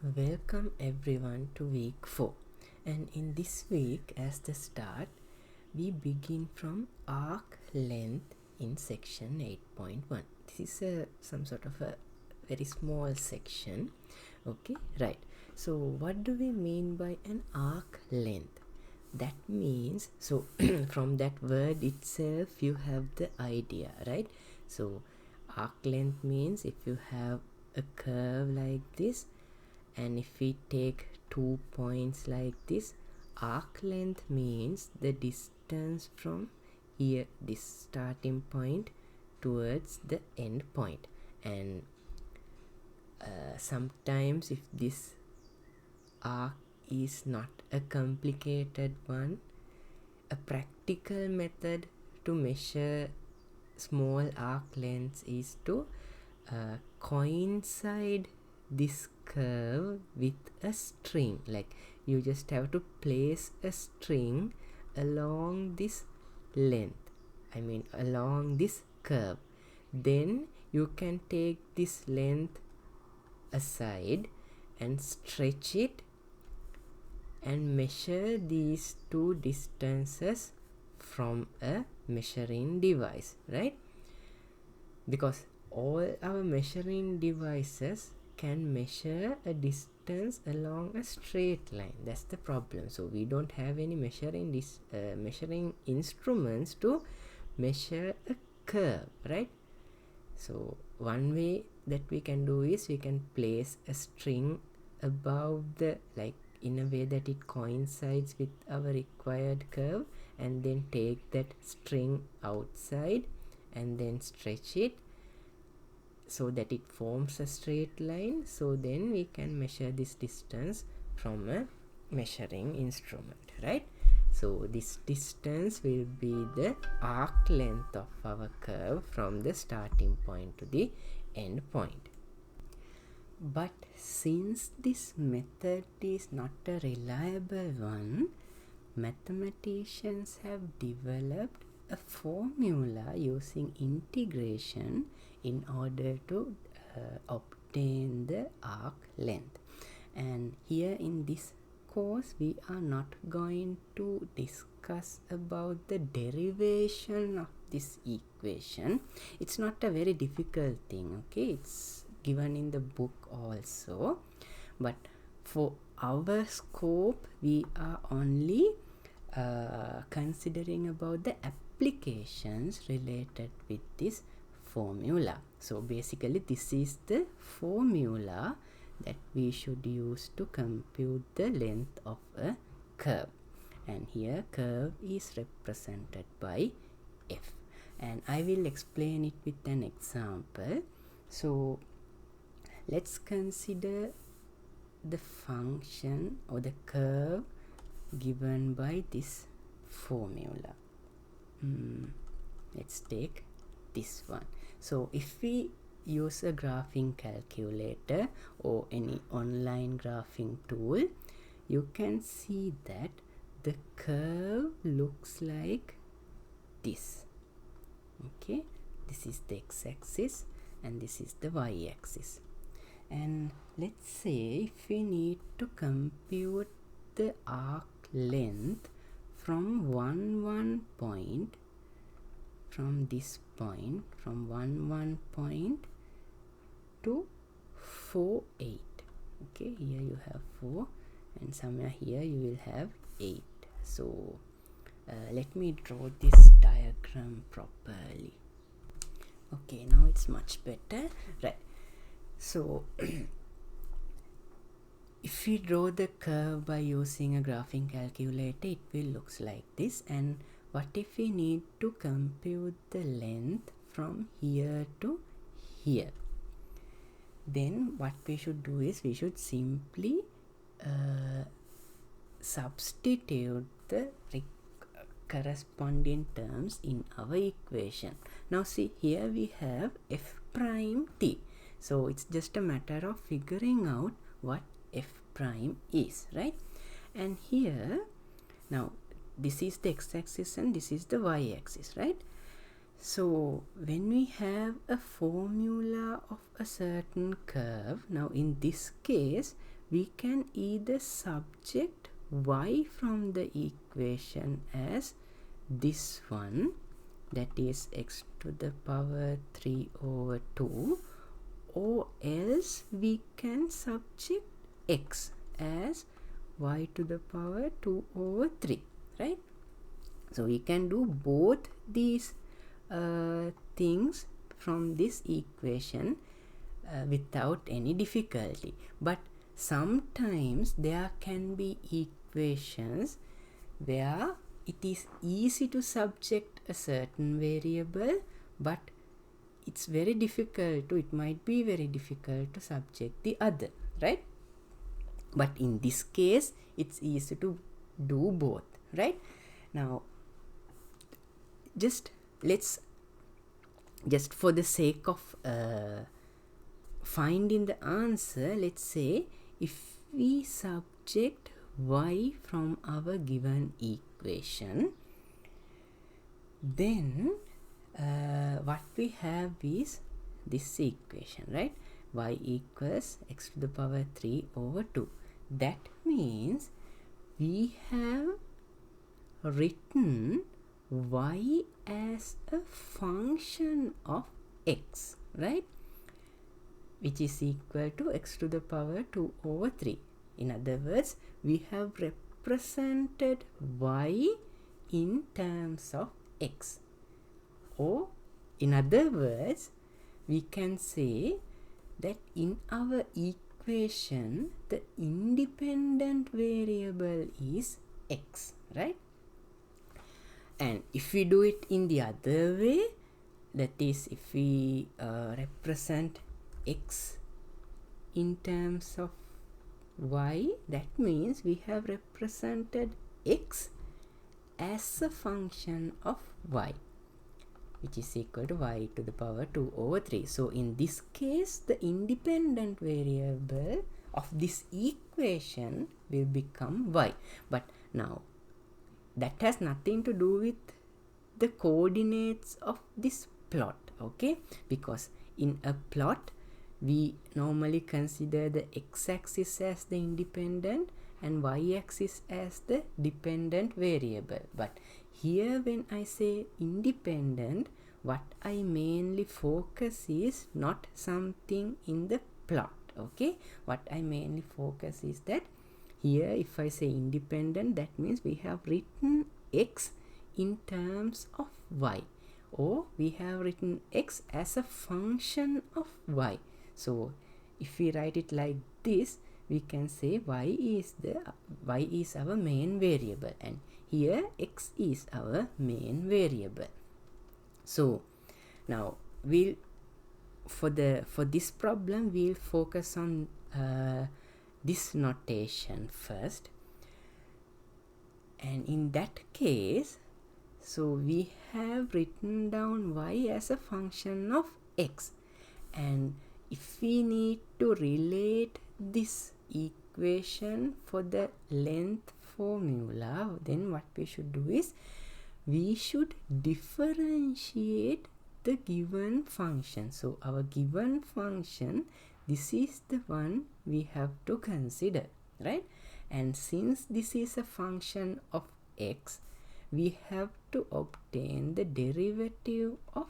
Welcome everyone to week 4, and in this week as the start we begin from arc length in section 8.1. This is some sort of a very small section. Okay, right. So what do we mean by an arc length? That means, so from that word itself you have the idea, right? So arc length means if you have a curve like this, and if we take 2 points like this, arc length means the distance from here, this starting point, towards the end point. And sometimes if this arc is not a complicated one, a practical method to measure small arc lengths is to coincide this curve with a string. Like you just have to place a string along this length, along this curve. Then you can take this length aside and stretch it and measure these two distances from a measuring device, right? Because all our measuring devices can measure a distance along a straight line. That's the problem. So we don't have any measuring instruments to measure a curve, right? So one way that we can do is we can place a string above the, like in a way that it coincides with our required curve, and then take that string outside and then stretch it so that it forms a straight line. So then we can measure this distance from a measuring instrument, right? So this distance will be the arc length of our curve from the starting point to the end point. But since this method is not a reliable one, mathematicians have developed a formula using integration in order to obtain the arc length. And here in this course we are not going to discuss about the derivation of this equation. It's not a very difficult thing, okay? It's given in the book also, but for our scope we are only considering about the applications related with this formula. So basically this is the formula that we should use to compute the length of a curve, and here curve is represented by f, and I will explain it with an example. So let's consider the function or the curve given by this formula. Let's take this one. So if we use a graphing calculator or any online graphing tool, you can see that the curve looks like this. Okay, this is the x-axis and this is the y-axis. And let's say if we need to compute the arc length from one point, from this point, from one point to 4, 8. Okay, here you have 4 and somewhere here you will have 8. So let me draw this diagram properly. Okay, now it's much better, right? So if we draw the curve by using a graphing calculator, it will look like this. And what if we need to compute the length from here to here? Then what we should do is we should simply substitute the corresponding terms in our equation. Now see, here we have f prime t. So it's just a matter of figuring out what f prime is, right? And here, now this is the x-axis and this is the y-axis, right? So when we have a formula of a certain curve, now in this case we can either subject y from the equation as this one, that is x to the power 3 over 2, or else we can subject x as y to the power 2 over 3, right? So we can do both these things from this equation without any difficulty. But sometimes there can be equations where it is easy to subject a certain variable, but it's very difficult to, it might be very difficult to subject the other, right? But in this case, it's easy to do both, right? Now, just for the sake of finding the answer, let's say if we subject y from our given equation, then what we have is this equation, right? Y equals x to the power 3 over 2. That means we have written y as a function of x, right? Which is equal to x to the power 2 over 3. In other words, we have represented y in terms of x. Or, in other words, we can say that in our equation, the independent variable is x, right? And if we do it in the other way, that is, if we represent x in terms of y, that means we have represented x as a function of y, which is equal to y to the power 2 over 3. So in this case, the independent variable of this equation will become y. But now, that has nothing to do with the coordinates of this plot, okay? Because in a plot, we normally consider the x-axis as the independent and y-axis as the dependent variable. But here when I say independent, what I mainly focus is not something in the plot, okay? What I mainly focus is that here if I say independent, that means we have written x in terms of y, or we have written x as a function of y. So if we write it like this, we can say y is our main variable, and here x is our main variable. So now for this problem we'll focus on this notation first, and in that case, so we have written down y as a function of x, and if we need to relate this equation for the length formula, then what we should do is we should differentiate the given function. So our given function, this is the one we have to consider, right? And since this is a function of x, we have to obtain the derivative of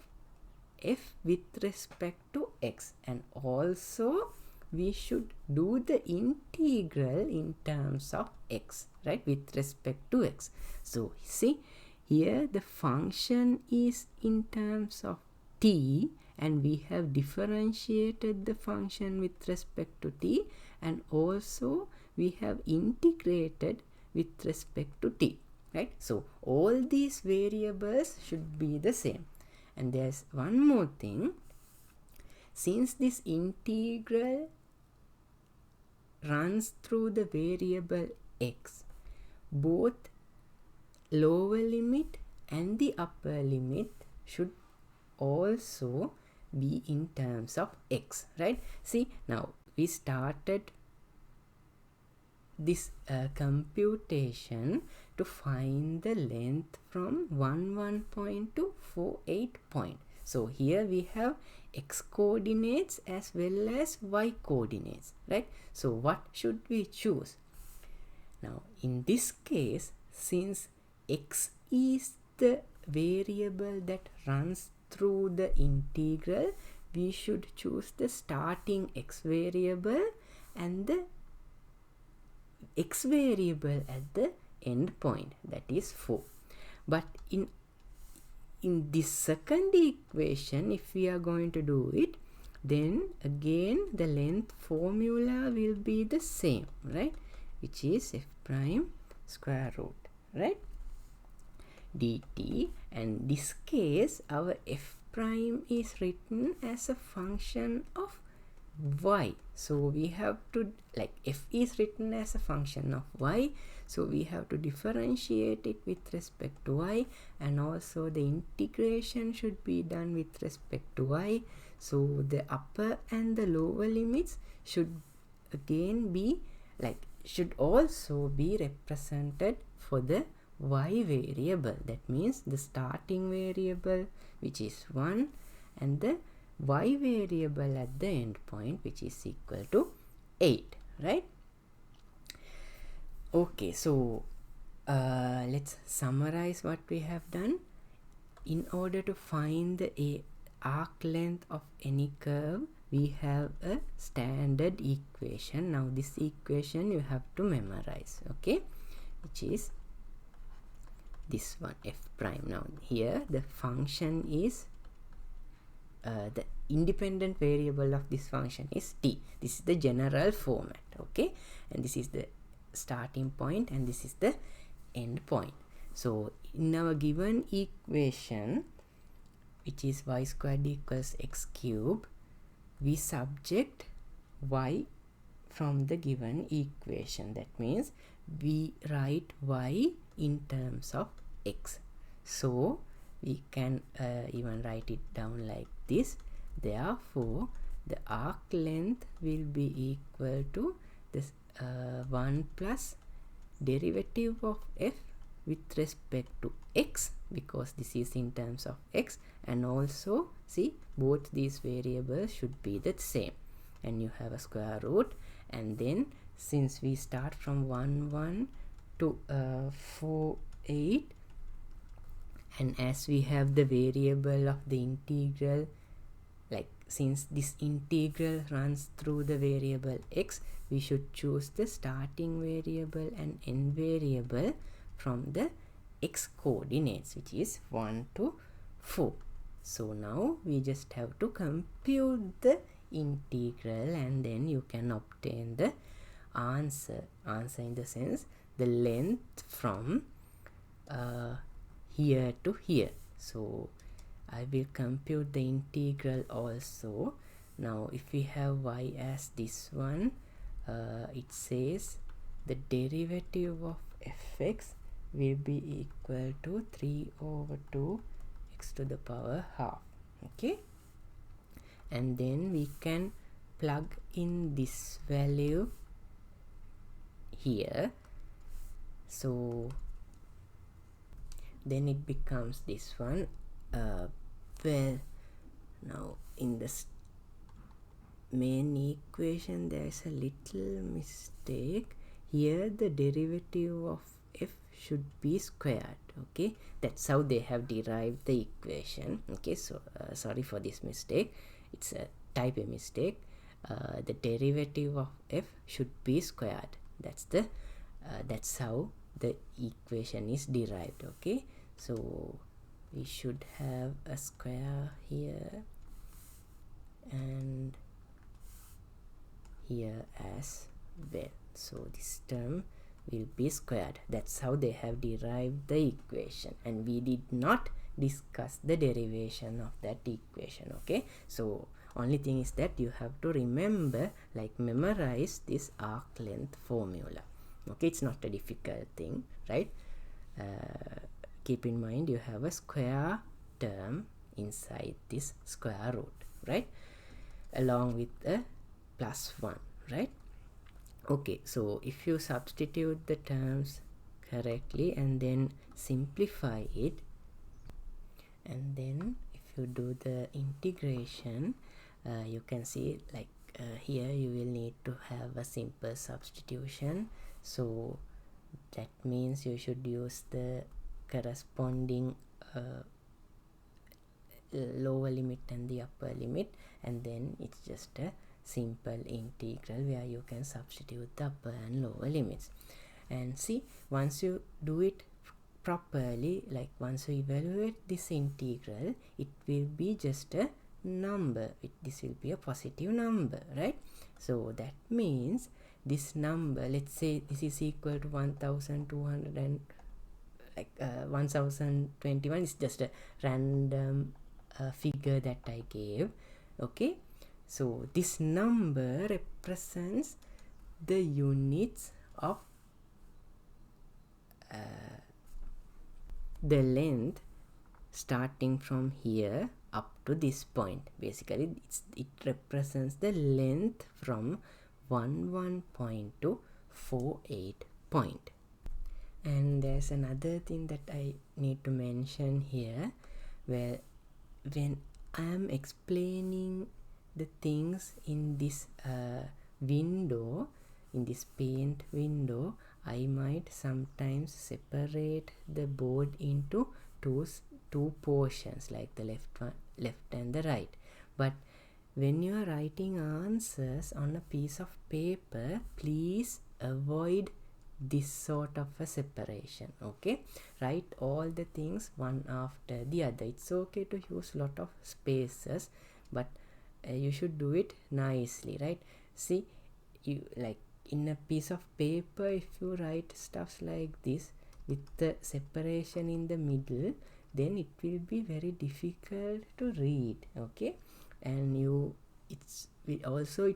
f with respect to x, and also we should do the integral in terms of x, right, with respect to x. So see, here the function is in terms of t, and we have differentiated the function with respect to t, and also we have integrated with respect to t, right? So all these variables should be the same. And there's one more thing. Since this integral runs through the variable x, both lower limit and the upper limit should also be in terms of x, right? See, now we started this computation to find the length from 11 point to 48 point. So here we have x coordinates as well as y coordinates, right? So what should we choose? Now in this case, since x is the variable that runs through the integral, we should choose the starting x variable and the x variable at the end point, that is 4. But in this second equation, if we are going to do it, then again the length formula will be the same, right? Which is f prime square root, right? dt, and this case our f prime is written as a function of y, so we have to, like, f is written as a function of y, so we have to differentiate it with respect to y, and also the integration should be done with respect to y. So the upper and the lower limits should again be, like, should also be represented for the y variable. That means the starting variable, which is 1, and the y variable at the end point, which is equal to 8, right? Okay, so let's summarize what we have done. In order to find the arc length of any curve, we have a standard equation. Now this equation you have to memorize, okay, which is this one, f prime. Now here the function is the independent variable of this function is t. This is the general format, okay, and this is the starting point and this is the end point. So in our given equation, which is y squared equals x cube, we subject y from the given equation. That means we write y in terms of x. So we can even write it down like this. Therefore the arc length will be equal to this 1 plus derivative of f with respect to x, because this is in terms of x, and also see both these variables should be the same, and you have a square root, and then since we start from 1 1 to 4 8, and as we have the variable of the integral, like since this integral runs through the variable x, we should choose the starting variable and end variable from the x coordinates, which is 1 to 4. So now we just have to compute the integral, and then you can obtain the answer in the sense the length from here to here. So I will compute the integral also. Now if we have y as this one, it says the derivative of fx will be equal to 3 over 2 x to the power half, okay, and then we can plug in this value here. So then it becomes this one. Well, now in the main equation there is a little mistake here. The derivative of f should be squared, okay, that's how they have derived the equation, okay. So sorry for this mistake, it's a type A mistake. The derivative of f should be squared. That's how the equation is derived, okay. So we should have a square here and here as well, so this term will be squared. That's how they have derived the equation, and we did not discuss the derivation of that equation, okay. So only thing is that you have to remember, like memorize this arc length formula, okay. It's not a difficult thing, right? Keep in mind you have a square term inside this square root, right, along with a plus 1, right? Okay, so if you substitute the terms correctly and then simplify it, and then if you do the integration, you can see like here you will need to have a simple substitution. So that means you should use the corresponding lower limit and the upper limit, and then it's just a simple integral where you can substitute the upper and lower limits. And see, once you do it properly, like once you evaluate this integral, it will be just a number. This will be a positive number, right? So that means this number, let's say this is equal to 1200 and 1021 is just a random figure that I gave. Okay, so this number represents the units of the length starting from here up to this point. Basically it represents the length from 11 point to 48 point. And there's another thing that I need to mention here, where when I am explaining the things in this window, in this paint window, I might sometimes separate the board into two portions, like the left and the right. But when you are writing answers on a piece of paper, please avoid this sort of a separation. Okay, write all the things one after the other. It's okay to use lot of spaces, but you should do it nicely, right? See, you like in a piece of paper, if you write stuffs like this with the separation in the middle, then it will be very difficult to read. Okay, and it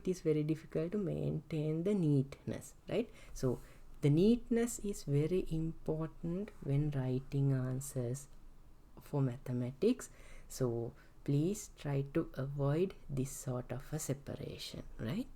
is very difficult to maintain the neatness, right? So the neatness is very important when writing answers for mathematics. So please try to avoid this sort of a separation, right?